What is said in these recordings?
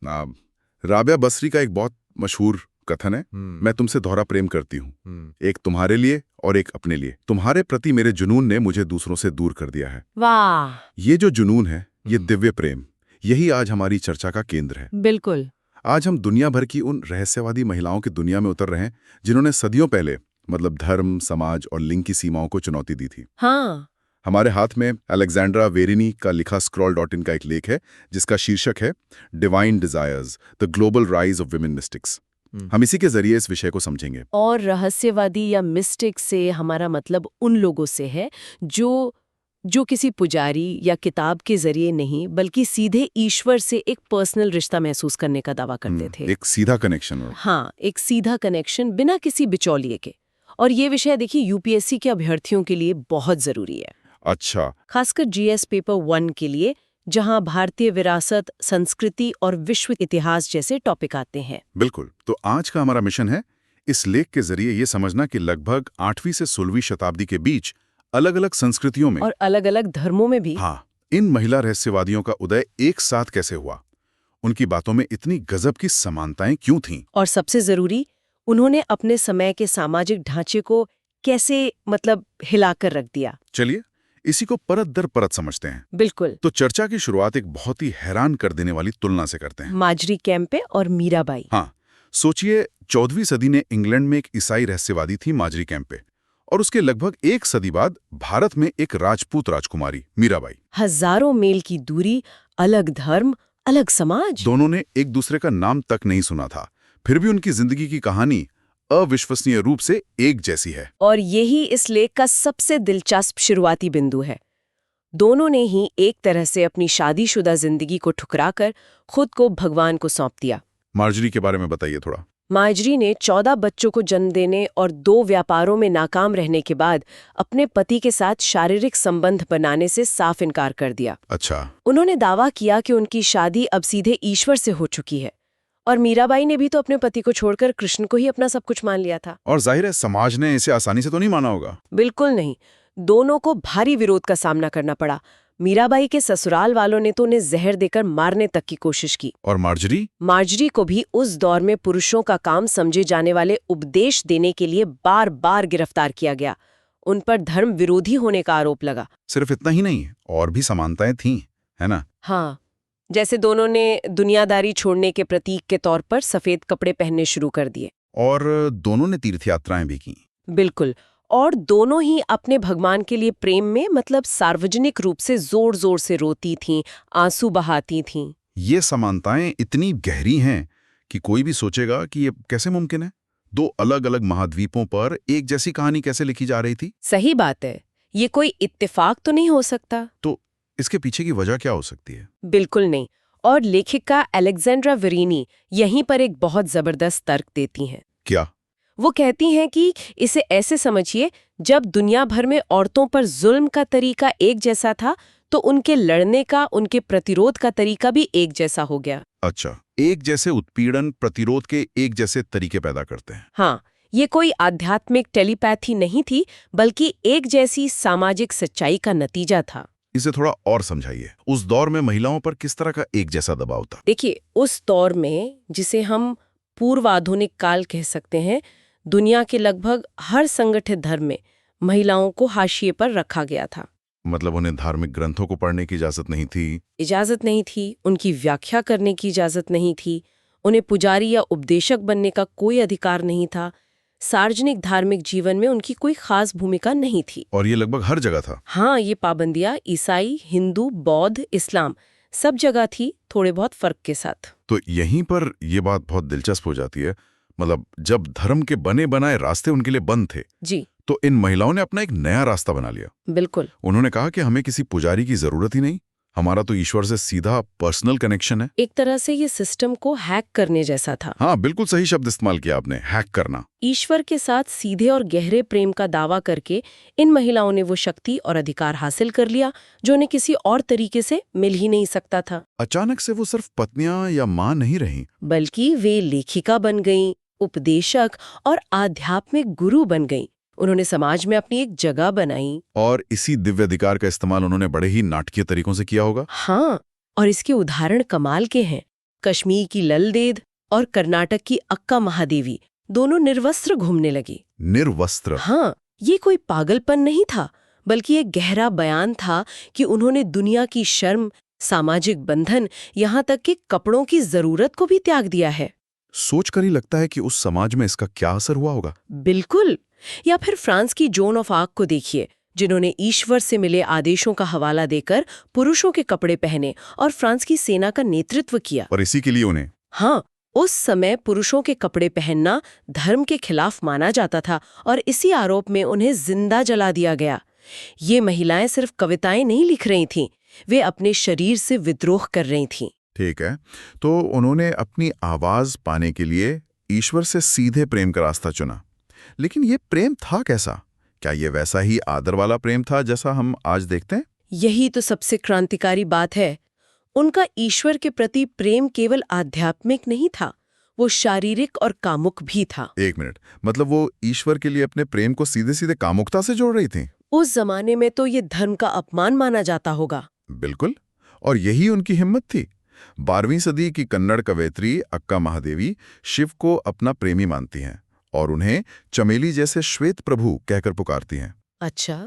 आ, राबिया बसरी का एक बहुत मशहूर कथन है, मैं तुमसे दोहरा प्रेम करती हूँ, एक तुम्हारे लिए और एक अपने लिए। तुम्हारे प्रति मेरे जुनून ने मुझे दूसरों से दूर कर दिया है। वाह। ये जो जुनून है, ये दिव्य प्रेम, यही आज हमारी चर्चा का केंद्र है। बिल्कुल। आज हम दुनिया भर की उन रहस्यवादी महिलाओं की दुनिया में उतर रहे हैं जिन्होंने सदियों पहले मतलब धर्म, समाज और लिंग की सीमाओं को चुनौती दी थी। हाँ। हमारे हाथ में अलेक्जेंड्रा वेरिनी का लिखा scroll.in का एक लेख है जिसका शीर्षक है divine desires, the global rise of women mystics. हम इसी के जरिए इस विषय को समझेंगे। और रहस्यवादी या मिस्टिक से हमारा मतलब उन लोगों से है जो किसी पुजारी या किताब के जरिए नहीं बल्कि सीधे ईश्वर से एक पर्सनल रिश्ता महसूस करने का दावा करते थे। एक सीधा कनेक्शन। हाँ, एक सीधा कनेक्शन बिना किसी बिचौलिए के। और ये विषय देखिए यूपीएससी के अभ्यर्थियों के लिए बहुत जरूरी है। अच्छा। खासकर जीएस पेपर 1 के लिए, जहां भारतीय विरासत, संस्कृति और विश्व इतिहास जैसे टॉपिक आते हैं। बिल्कुल। तो आज का हमारा मिशन है इस लेख के जरिए ये समझना कि लगभग 8वीं से 16वीं शताब्दी के बीच अलग अलग संस्कृतियों में और अलग अलग धर्मों में भी हाँ, इन महिला रहस्यवादियों का उदय एक साथ कैसे हुआ, उनकी बातों में इतनी गजब की समानताएं क्यों थीं? और सबसे जरूरी, उन्होंने अपने समय के सामाजिक ढांचे को कैसे हिलाकर रख दिया। चलिए इसी को परत दर परत समझते हैं। बिल्कुल। तो चर्चा की शुरुआत एक बहुत ही हैरान कर देने वाली तुलना से करते हैं। माजरी कैम्पे और मीराबाई। हाँ, सोचिए 14वीं सदी ने इंग्लैंड में एक ईसाई रहस्यवादी थी माजरी कैम्पे, और उसके लगभग एक सदी बाद भारत में एक राजपूत राजकुमारी मीराबाई। हजारों मील की दूरी, अलग धर्म, अलग समाज। दोनों ने एक दूसरे का नाम तक नहीं सुना था, फिर भी उनकी जिंदगी की कहानी अविश्वसनीय रूप से एक जैसी है। और यही इस लेख का सबसे दिलचस्प शुरुआती बिंदु है। दोनों ने ही एक तरह से अपनी शादीशुदा जिंदगी को ठुकराकर खुद को भगवान को सौंप दिया। मार्जरी के बारे में बताइए थोड़ा। मार्जरी ने 14 बच्चों को जन्म देने और 2 व्यापारों में नाकाम रहने के बाद अपने पति के साथ शारीरिक संबंध बनाने से साफ इनकार कर दिया। अच्छा। उन्होंने दावा किया कि उनकी शादी अब सीधे ईश्वर से हो चुकी है। और मीराबाई ने भी तो अपने पति को छोड़कर कृष्ण को ही अपना सब कुछ मान लिया था। और जाहिर है समाज ने इसे आसानी से तो नहीं माना होगा। बिल्कुल नहीं। दोनों को भारी विरोध का सामना करना पड़ा। मीराबाई के ससुराल वालों ने तो उन्हें जहर देकर मारने तक की कोशिश की। और मार्जरी को भी उस दौर में पुरुषों का काम समझे जाने वाले उपदेश देने के लिए बार बार गिरफ्तार किया गया। उन पर धर्म विरोधी होने का आरोप लगा। सिर्फ इतना ही नहीं, और भी समानताएं थीं, है ना? हाँ, जैसे दोनों ने दुनियादारी छोड़ने के प्रतीक के तौर पर सफेद कपड़े पहनने शुरू कर दिए। और दोनों ने तीर्थ यात्राएं भी की। बिल्कुल। और दोनों ही अपने भगवान के लिए प्रेम में सार्वजनिक रूप से जोर जोर से रोती थीं, आंसू बहाती थीं। ये समानताएं इतनी गहरी हैं कि कोई भी सोचेगा कि ये कैसे मुमकिन है। 2 अलग अलग महाद्वीपों पर एक जैसी कहानी कैसे लिखी जा रही थी? सही बात है, ये कोई इत्तेफाक तो नहीं हो सकता। तो इसके पीछे की वजह क्या हो सकती है? बिल्कुल नहीं। और लेखिका अलेक्जेंड्रा वेरिनी यहीं पर एक बहुत जबरदस्त तर्क देती हैं। क्या? वो कहती हैं कि इसे ऐसे समझिए, जब दुनिया भर में औरतों पर जुल्म का तरीका एक जैसा था तो उनके लड़ने का, उनके प्रतिरोध का तरीका भी एक जैसा हो गया। अच्छा, एक जैसे उत्पीड़न प्रतिरोध के एक जैसे तरीके पैदा करते हैं। हाँ, ये कोई आध्यात्मिक टेलीपैथी नहीं थी, बल्कि एक जैसी सामाजिक सच्चाई का नतीजा था। इसे थोड़ा और समझाइए। उस दौर में महिलाओं पर किस तरह का एक जैसा दबाव था? देखिए, उस दौर में, जिसे हम पूर्वाधुनिक काल कह सकते हैं, दुनिया के लगभग हर संगठित धर्म में महिलाओं को हाशिए पर रखा गया था। मतलब उन्हें धार्मिक ग्रंथों को पढ़ने की इजाजत नहीं थी? इजाजत नहीं थी, उनकी व्याख्या करने की इजाजत नहीं थी, उन्हें पुजारी या उपदेशक बनने का कोई अधिकार नहीं था, सार्वजनिक धार्मिक जीवन में उनकी कोई खास भूमिका नहीं थी। और ये लगभग हर जगह था? हाँ, ये पाबंदियां ईसाई, हिंदू, बौद्ध, इस्लाम सब जगह थी, थोड़े बहुत फर्क के साथ। तो यहीं पर ये बात बहुत दिलचस्प हो जाती है। मतलब जब धर्म के बने बनाए रास्ते उनके लिए बंद थे जी, तो इन महिलाओं ने अपना एक नया रास्ता बना लिया। बिल्कुल। उन्होंने कहा कि हमें किसी पुजारी की जरूरत ही नहीं, हमारा तो ईश्वर से सीधा पर्सनल कनेक्शन है। एक तरह से ये सिस्टम को हैक करने जैसा था। हाँ, बिल्कुल सही शब्द इस्तेमाल किया आपने, हैक करना। ईश्वर के साथ सीधे और गहरे प्रेम का दावा करके इन महिलाओं ने वो शक्ति और अधिकार हासिल कर लिया जो उन्हें किसी और तरीके से मिल ही नहीं सकता था। अचानक से वो सिर्फ पत्नियां या मां नहीं रहीं, बल्कि वे लेखिका बन गईं, उपदेशक और आध्यात्मिक गुरु बन गईं। उन्होंने समाज में अपनी एक जगह बनाई। और इसी दिव्य अधिकार का इस्तेमाल उन्होंने बड़े ही नाटकीय तरीकों से किया होगा। हाँ, और इसके उदाहरण कमाल के हैं। कश्मीर की ललदेद और कर्नाटक की अक्का महादेवी दोनों निर्वस्त्र घूमने लगी। निर्वस्त्र? हाँ, ये कोई पागलपन नहीं था, बल्कि एक गहरा बयान था कि उन्होंने दुनिया की शर्म, सामाजिक बंधन, यहाँ तक कि कपड़ों की जरूरत को भी त्याग दिया है। सोचकर ही लगता है कि उस समाज में इसका क्या असर हुआ होगा। बिल्कुल। या फिर फ्रांस की जोन ऑफ आर्क को देखिए, जिन्होंने ईश्वर से मिले आदेशों का हवाला देकर पुरुषों के कपड़े पहने और फ्रांस की सेना का नेतृत्व किया। और इसी के लिए उन्हें? हाँ, उस समय पुरुषों के कपड़े पहनना धर्म के खिलाफ माना जाता था और इसी आरोप में उन्हें जिंदा जला दिया गया। ये महिलाएं सिर्फ कविताएं नहीं लिख रही थीं, वे अपने शरीर से विद्रोह कर रही थीं। ठीक है, तो उन्होंने अपनी आवाज पाने के लिए ईश्वर से सीधे प्रेम का रास्ता चुना। लेकिन ये प्रेम था कैसा? क्या ये वैसा ही आदर वाला प्रेम था जैसा हम आज देखते हैं? यही तो सबसे क्रांतिकारी बात है। उनका ईश्वर के प्रति प्रेम केवल आध्यात्मिक नहीं था, वो शारीरिक और कामुक भी था। एक मिनट, मतलब वो ईश्वर के लिए अपने प्रेम को सीधे सीधे कामुकता से जोड़ रही थी? उस जमाने में तो ये धर्म का अपमान माना जाता होगा। बिल्कुल, और यही उनकी हिम्मत थी। 12वीं सदी की कन्नड़ कवयित्री अक्का महादेवी शिव को अपना प्रेमी मानती हैं और उन्हें चमेली जैसे श्वेत प्रभु कहकर पुकारती हैं। अच्छा।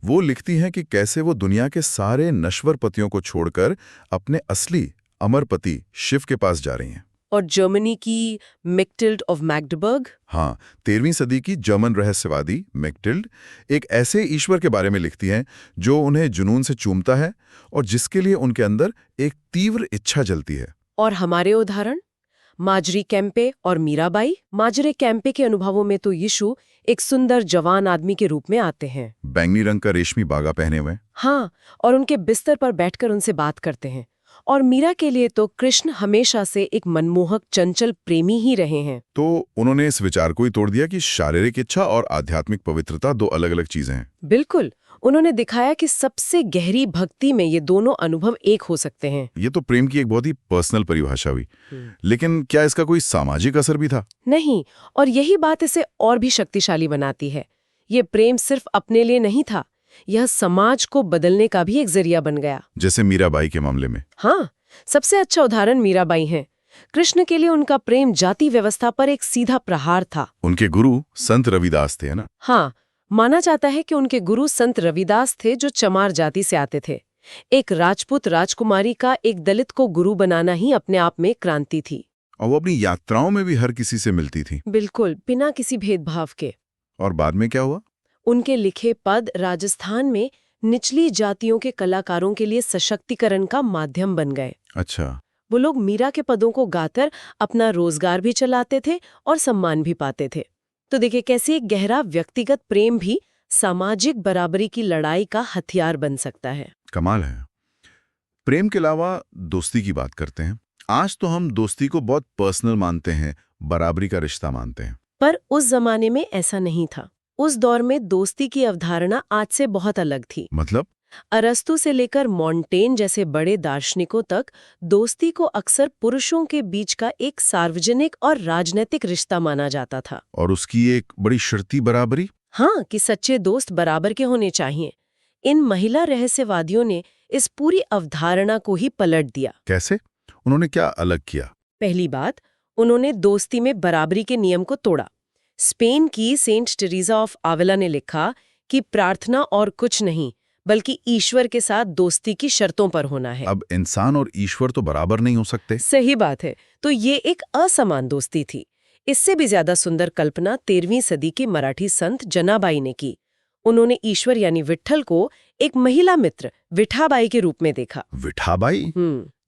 वो लिखती हैं कि कैसे वो दुनिया के सारे नश्वर पतियों को छोड़कर अपने असली अमर पति शिव के पास जा रही हैं। और जर्मनी की मेक्टिल्ड ऑफ मैग्डेबर्ग? हाँ, 13वीं सदी की जर्मन रहस्यवादी मेक्टिल्ड एक ऐसे ईश्वर के बारे में लिखती हैं जो उन्हें जुनून से चूमता है और जिसके लिए उनके अंदर एक तीव्र इच्छा जलती है। और हमारे उदाहरण माजरी कैम्पे और मीराबाई। माजरे कैम्पे के अनुभवों में तो यीशु एक सुंदर जवान आदमी के रूप में आते हैं, बैंगनी रंग का रेशमी बागा पहने हुए। हाँ, और उनके बिस्तर पर बैठकर उनसे बात करते हैं। और मीरा के लिए तो कृष्ण हमेशा से एक मनमोहक चंचल प्रेमी ही रहे हैं। तो उन्होंने इस विचार को ही तोड़ दिया कि शारीरिक इच्छा और आध्यात्मिक पवित्रता दो अलग अलग चीजें हैं। बिल्कुल, उन्होंने दिखाया कि सबसे गहरी भक्ति में ये दोनों अनुभव एक हो सकते हैं। ये तो प्रेम की एक बहुत ही पर्सनल परिभाषा हुई, लेकिन क्या इसका कोई सामाजिक असर भी था? नहीं, और यही बात इसे और भी शक्तिशाली बनाती है। ये प्रेम सिर्फ अपने लिए नहीं था, यह समाज को बदलने का भी एक जरिया बन गया। जैसे मीराबाई के मामले में। हाँ, सबसे अच्छा उदाहरण मीराबाई हैं। कृष्ण के लिए उनका प्रेम जाति व्यवस्था पर एक सीधा प्रहार था। उनके गुरु संत रविदास थे, है ना? हाँ, माना जाता है कि उनके गुरु संत रविदास थे, जो चमार जाति से आते थे। एक राजपूत राजकुमारी का एक दलित को गुरु बनाना ही अपने आप में क्रांति थी। और वो अपनी यात्राओं में भी हर किसी से मिलती थी। बिल्कुल, बिना किसी भेदभाव के। और बाद में क्या हुआ? उनके लिखे पद राजस्थान में निचली जातियों के कलाकारों के लिए सशक्तिकरण का माध्यम बन गए। अच्छा। वो लोग मीरा के पदों को गाकर अपना रोजगार भी चलाते थे और सम्मान भी पाते थे। तो देखिए कैसे एक गहरा व्यक्तिगत प्रेम भी सामाजिक बराबरी की लड़ाई का हथियार बन सकता है। कमाल है। प्रेम के अलावा दोस्ती की बात करते हैं। आज तो हम दोस्ती को बहुत पर्सनल मानते हैं, बराबरी का रिश्ता मानते हैं। पर उस जमाने में ऐसा नहीं था। उस दौर में दोस्ती की अवधारणा आज से बहुत अलग थी। मतलब? अरस्तू से लेकर मॉन्टेन जैसे बड़े दार्शनिकों तक दोस्ती को अक्सर पुरुषों के बीच का एक सार्वजनिक और राजनीतिक रिश्ता माना जाता था। और उसकी एक बड़ी शर्ती बराबरी? हाँ, कि सच्चे दोस्त बराबर के होने चाहिए। इन महिला रहस्यवादियों ने इस पूरी अवधारणा को ही पलट दिया। कैसे? उन्होंने क्या अलग किया? पहली बात, उन्होंने दोस्ती में बराबरी के नियम को तोड़ा। स्पेन की सेंट टेरेसा ऑफ आविला ने लिखा कि प्रार्थना और कुछ नहीं बल्कि ईश्वर के साथ दोस्ती की शर्तों पर होना है। अब इंसान और ईश्वर तो बराबर नहीं हो सकते। सही बात है। तो ये एक असमान दोस्ती थी। इससे भी ज्यादा सुंदर कल्पना 13वीं सदी की मराठी संत जनाबाई ने की। उन्होंने ईश्वर यानी विट्ठल को एक महिला मित्र विठाबाई के रूप में देखा। विठाबाई?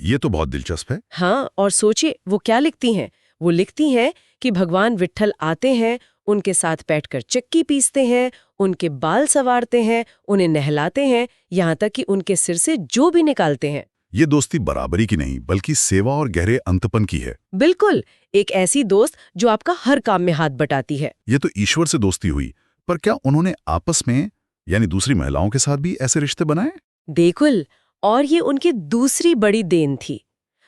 ये तो बहुत दिलचस्प है। हाँ, और सोचिए वो क्या लिखती हैं। वो लिखती हैं कि भगवान विट्ठल आते हैं, उनके साथ बैठकर चक्की पीसते हैं, उनके बाल संवारते हैं, उन्हें नहलाते हैं, यहाँ तक कि उनके सिर से जो भी निकालते हैं। ये दोस्ती बराबरी की नहीं बल्कि सेवा और गहरे अंतपन की है। बिल्कुल, एक ऐसी दोस्त जो आपका हर काम में हाथ बटाती है। ये तो ईश्वर से दोस्ती हुई, पर क्या उन्होंने आपस में यानी दूसरी महिलाओं के साथ भी ऐसे रिश्ते बनाए? बिल्कुल, और ये उनकी दूसरी बड़ी देन थी।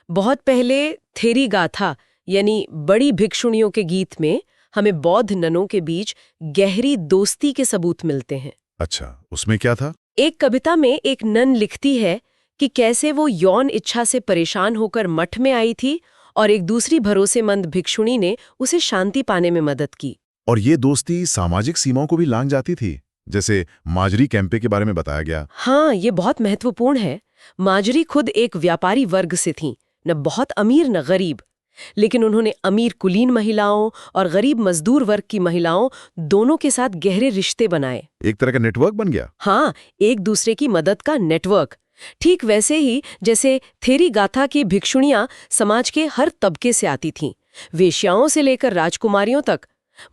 बहुत पहले थेरी गाथा यानी बड़ी भिक्षुणियों के गीत में हमें बौद्ध ननों के बीच गहरी दोस्ती के सबूत मिलते हैं। अच्छा, उसमें क्या था? एक कविता में एक नन लिखती है कि कैसे वो यौन इच्छा से परेशान होकर मठ में आई थी और एक दूसरी भरोसेमंद भिक्षुणी ने उसे शांति पाने में मदद की। और ये दोस्ती सामाजिक सीमाओं को भी लांघ जाती थी, जैसे माजरी कैंपे के बारे में बताया गया। हाँ, ये बहुत महत्वपूर्ण है। माजरी खुद एक व्यापारी वर्ग से थीं, न बहुत अमीर न गरीब, लेकिन उन्होंने अमीर कुलीन महिलाओं और गरीब मजदूर वर्ग की महिलाओं दोनों के साथ गहरे रिश्ते बनाए। एक तरह का नेटवर्क बन गया। हाँ, एक दूसरे की मदद का नेटवर्क। ठीक वैसे ही जैसे थेरी गाथा की भिक्षुणियां समाज के हर तबके से आती थीं, वेश्याओं से लेकर राजकुमारियों तक।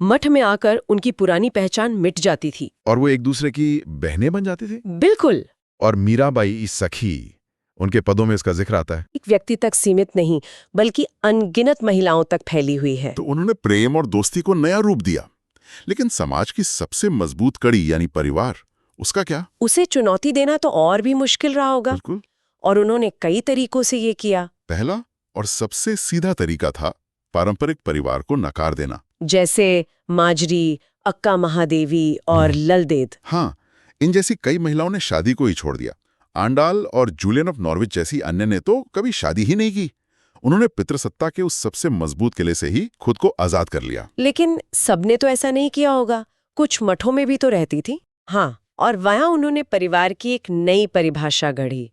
मठ में आकर उनकी पुरानी पहचान मिट जाती थी और वो एक दूसरे की बहनें बन जाती थी। बिल्कुल। और मीराबाई सखी, उनके पदों में इसका जिक्र आता है। एक व्यक्ति तक सीमित नहीं, बल्कि अनगिनत महिलाओं तक फैली हुई है। तो उन्होंने प्रेम और दोस्ती को नया रूप दिया। लेकिन समाज की सबसे मजबूत कड़ी यानी परिवार, उसका क्या? उसे चुनौती देना तो और भी मुश्किल रहा होगा। बिल्कुल। और उन्होंने कई तरीकों से ये किया। पहला और सबसे सीधा तरीका था पारंपरिक परिवार को नकार देना, जैसे माजरी, अक्का महादेवी और ललदेद। हाँ, इन जैसी कई महिलाओं ने शादी को ही छोड़ दिया। आंडाल और जूलियन ऑफ नॉर्विच जैसी अन्य ने तो कभी शादी ही नहीं की। उन्होंने पितृसत्ता के उस सबसे मजबूत किले से ही खुद को आजाद कर लिया। लेकिन सबने तो ऐसा नहीं किया होगा। कुछ मठों में भी तो रहती थी। हाँ, और वहां उन्होंने परिवार की एक नई परिभाषा गढ़ी।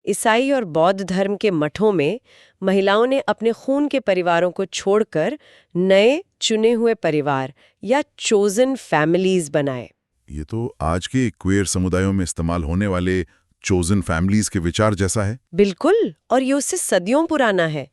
ईसाई और बौद्ध धर्म के मठों में महिलाओं ने अपने खून के परिवारों को छोड़कर नए चुने हुए परिवार या चोजन फैमिलीज बनाए। ये तो आज के क्वेयर समुदायों में इस्तेमाल होने वाले चोजन फैमिलीज के विचार जैसा है। बिल्कुल, और ये उससे सदियों पुराना है।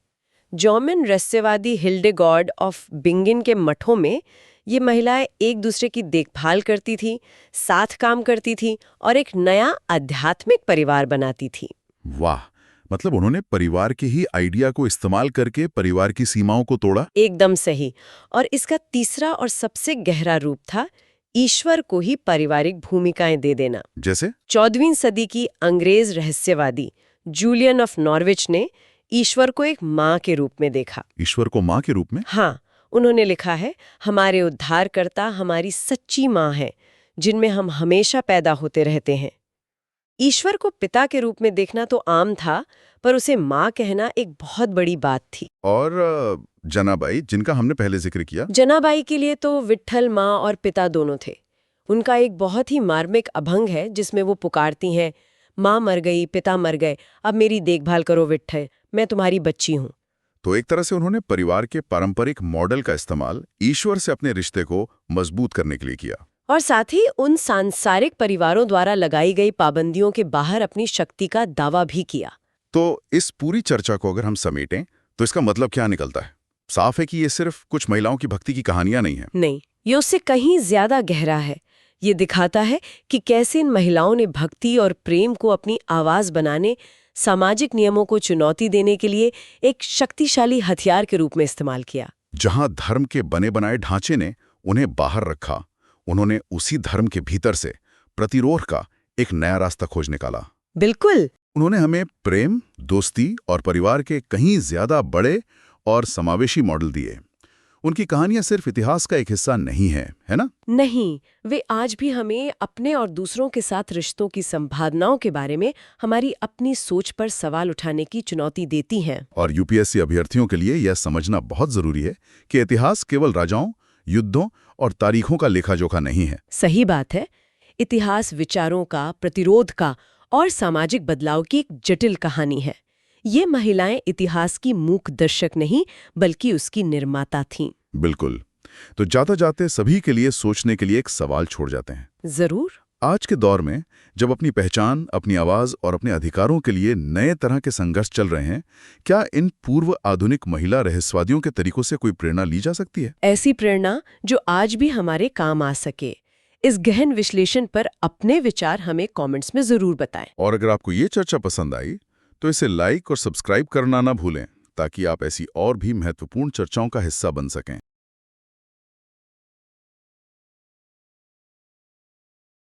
जर्मन रहस्यवादी हिल्डेगार्ड ऑफ बिंगिन के मठों में ये महिलाएं एक दूसरे की देखभाल करती थी, साथ काम करती थी और एक नया आध्यात्मिक परिवार बनाती थी। वाह, मतलब उन्होंने परिवार के ही आइडिया को इस्तेमाल करके परिवार की सीमाओं को तोड़ा। एकदम सही। और इसका तीसरा और सबसे गहरा रूप था ईश्वर को ही पारिवारिक भूमिकाएं दे देना। जैसे 14वीं सदी की अंग्रेज रहस्यवादी जूलियन ऑफ नॉर्विच ने ईश्वर को एक माँ के रूप में देखा। ईश्वर को माँ के रूप में? हाँ, उन्होंने लिखा है, हमारे उद्धारकर्ता हमारी सच्ची माँ है, जिनमें हम हमेशा पैदा होते रहते हैं। ईश्वर को पिता के रूप में देखना तो आम था, पर उसे माँ कहना एक बहुत बड़ी बात थी। और जनाबाई, जिनका हमने पहले जिक्र किया। जनाबाई के लिए तो विट्ठल माँ और पिता दोनों थे। उनका एक बहुत ही मार्मिक अभंग है जिसमें वो पुकारती हैं, माँ मर गई, पिता मर गए, अब मेरी देखभाल करो विट्ठल, मैं तुम्हारी बच्ची हूँ। तो एक तरह से उन्होंने परिवार के पारंपरिक मॉडल का इस्तेमाल ईश्वर से अपने रिश्ते को मजबूत करने के लिए किया। और साथ ही उन सांसारिक परिवारों द्वारा लगाई गई पाबंदियों के बाहर अपनी शक्ति का दावा भी किया। तो इस पूरी चर्चा को अगर हम समेटें तो इसका मतलब क्या निकलता है? साफ है कि ये सिर्फ कुछ महिलाओं की भक्ति की कहानियां नहीं है। नहीं, ये उससे कहीं ज्यादा गहरा है। ये दिखाता है कि कैसे इन महिलाओं ने भक्ति और प्रेम को अपनी आवाज बनाने, सामाजिक नियमों को चुनौती देने के लिए एक शक्तिशाली हथियार के रूप में इस्तेमाल किया। जहां धर्म के बने बनाए ढांचे ने उन्हें बाहर रखा, उन्होंने उसी धर्म के भीतर से प्रतिरोध का एक नया रास्ता खोज निकाला। बिल्कुल। उन्होंने हमें प्रेम, दोस्ती और परिवार के कहीं ज्यादा बड़े और समावेशी मॉडल दिए। उनकी कहानियां सिर्फ इतिहास का एक हिस्सा नहीं है ना? नहीं, वे आज भी हमें अपने और दूसरों के साथ रिश्तों की संभावनाओं के बारे में हमारी अपनी सोच पर सवाल उठाने की चुनौती देती हैं। और यूपीएससी अभ्यर्थियों के लिए यह समझना बहुत जरूरी है कि इतिहास केवल राजाओं, युद्धों और तारीखों का लेखा-जोखा नहीं है। सही बात है। इतिहास विचारों का, प्रतिरोध का और सामाजिक बदलाव की एक जटिल कहानी है। ये महिलाएं इतिहास की मूक दर्शक नहीं, बल्कि उसकी निर्माता थीं। बिल्कुल। तो जाते जाते सभी के लिए सोचने के लिए एक सवाल छोड़ जाते हैं। जरूर। आज के दौर में जब अपनी पहचान, अपनी आवाज और अपने अधिकारों के लिए नए तरह के संघर्ष चल रहे हैं, क्या इन पूर्व आधुनिक महिला रहस्यवादियों के तरीकों से कोई प्रेरणा ली जा सकती है? ऐसी प्रेरणा जो आज भी हमारे काम आ सके। इस गहन विश्लेषण पर अपने विचार हमें कमेंट्स में जरूर बताएं। और अगर आपको ये चर्चा पसंद आई तो इसे लाइक और सब्सक्राइब करना ना भूलें, ताकि आप ऐसी और भी महत्वपूर्ण चर्चाओं का हिस्सा बन सकें।